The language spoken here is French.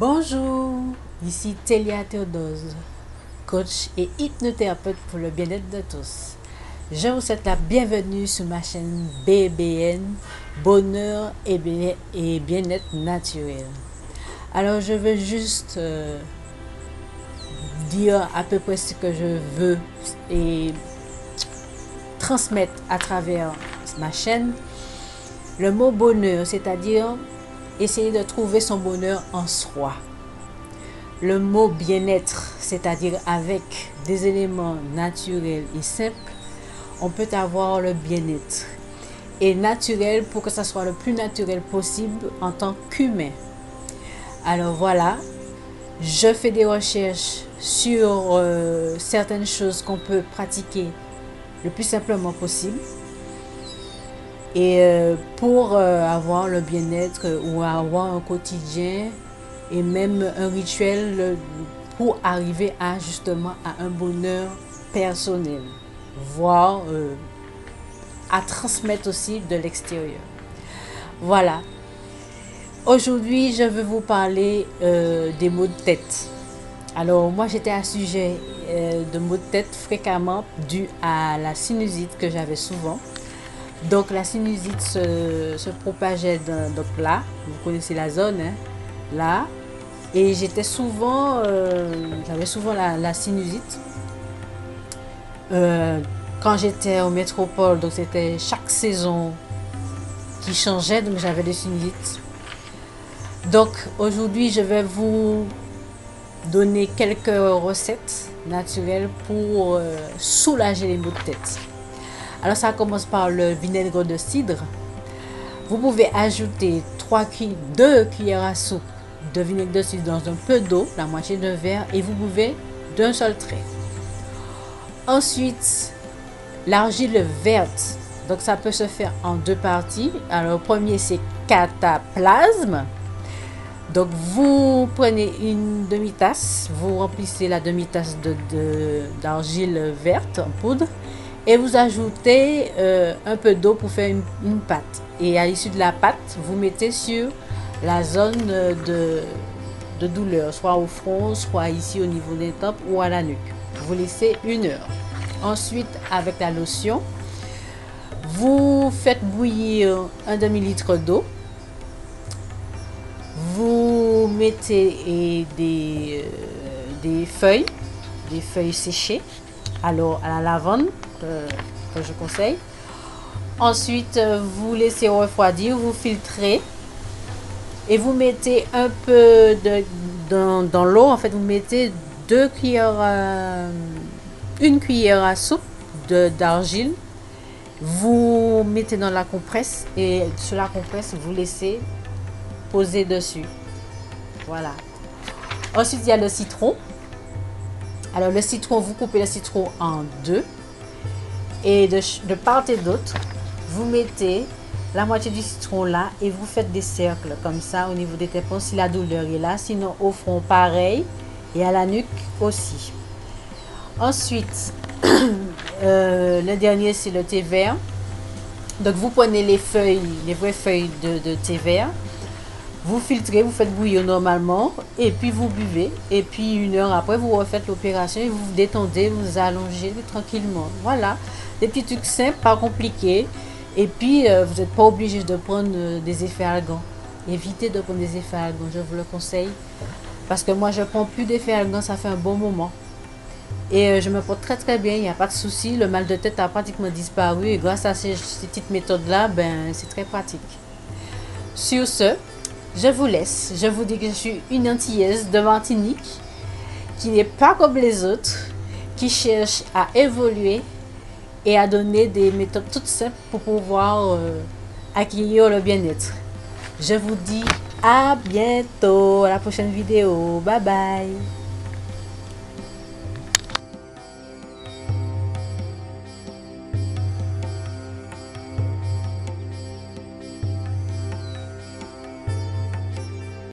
Bonjour, ici Télia Théodose, coach et hypnothérapeute pour le bien-être de tous. Je vous souhaite la bienvenue sur ma chaîne BBN, Bonheur et Bien-être Naturel. Alors je veux juste dire à peu près ce que je veux et transmettre à travers ma chaîne. Le mot bonheur, c'est-à-dire essayer de trouver son bonheur en soi. Le mot bien-être, c'est-à-dire avec des éléments naturels et simples, on peut avoir le bien-être. Et naturel pour que ça soit le plus naturel possible en tant qu'humain. Alors voilà, je fais des recherches sur certaines choses qu'on peut pratiquer le plus simplement possible. Et pour avoir le bien-être ou avoir un quotidien et même un rituel pour arriver à justement à un bonheur personnel, voire à transmettre aussi de l'extérieur. Voilà. Aujourd'hui, je veux vous parler des maux de tête. Alors moi, j'étais à sujet de maux de tête fréquemment dû à la sinusite que j'avais souvent. Donc la sinusite se propageait donc là, vous connaissez la zone, hein, là, et j'étais souvent, j'avais souvent la sinusite. Quand j'étais au métropole, donc c'était chaque saison qui changeait, donc j'avais des sinusites. Donc aujourd'hui, je vais vous donner quelques recettes naturelles pour soulager les maux de tête. Alors ça commence par le vinaigre de cidre. Vous pouvez ajouter 2 cuillères à soupe de vinaigre de cidre dans un peu d'eau, la moitié d'un verre, et vous buvez d'un seul trait. Ensuite, l'argile verte. Donc ça peut se faire en deux parties. Alors le premier c'est cataplasme. Donc vous prenez une demi-tasse, vous remplissez la demi-tasse d'argile verte en poudre. Et vous ajoutez un peu d'eau pour faire une pâte. Et à l'issue de la pâte, vous mettez sur la zone de douleur, soit au front, soit ici au niveau des tempes ou à la nuque. Vous laissez 1 heure. Ensuite, avec la lotion, vous faites bouillir un demi-litre d'eau. Vous mettez des feuilles séchées, alors à la lavande, que je conseille. Ensuite, vous laissez refroidir, vous filtrez et vous mettez un peu dans l'eau. En fait, vous mettez 1 cuillère à soupe d'argile. Vous mettez dans la compresse et sur la compresse, vous laissez poser dessus. Voilà. Ensuite, il y a le citron. Alors, le citron, vous coupez le citron en 2. Et de part et d'autre, vous mettez la moitié du citron là et vous faites des cercles comme ça au niveau des tympans si la douleur est là. Sinon au front pareil et à la nuque aussi. Ensuite, le dernier c'est le thé vert. Donc vous prenez les vraies feuilles de thé vert. Vous filtrez, vous faites bouillir normalement et puis vous buvez. Et puis 1 heure après, vous refaites l'opération et vous vous détendez, vous allongez tranquillement. Voilà, des petits trucs simples, pas compliqués. Et puis, vous n'êtes pas obligé de prendre des effets algants. Évitez de prendre des effets algants, je vous le conseille. Parce que moi, je ne prends plus d'effets algants, ça fait un bon moment. Et je me porte très très bien, il n'y a pas de souci. Le mal de tête a pratiquement disparu. Et grâce à ces petites méthodes-là, ben, c'est très pratique. Sur ce, je vous laisse. Je vous dis que je suis une Antillaise de Martinique qui n'est pas comme les autres, qui cherche à évoluer et à donner des méthodes toutes simples pour pouvoir acquérir le bien-être. Je vous dis à bientôt, à la prochaine vidéo. Bye bye.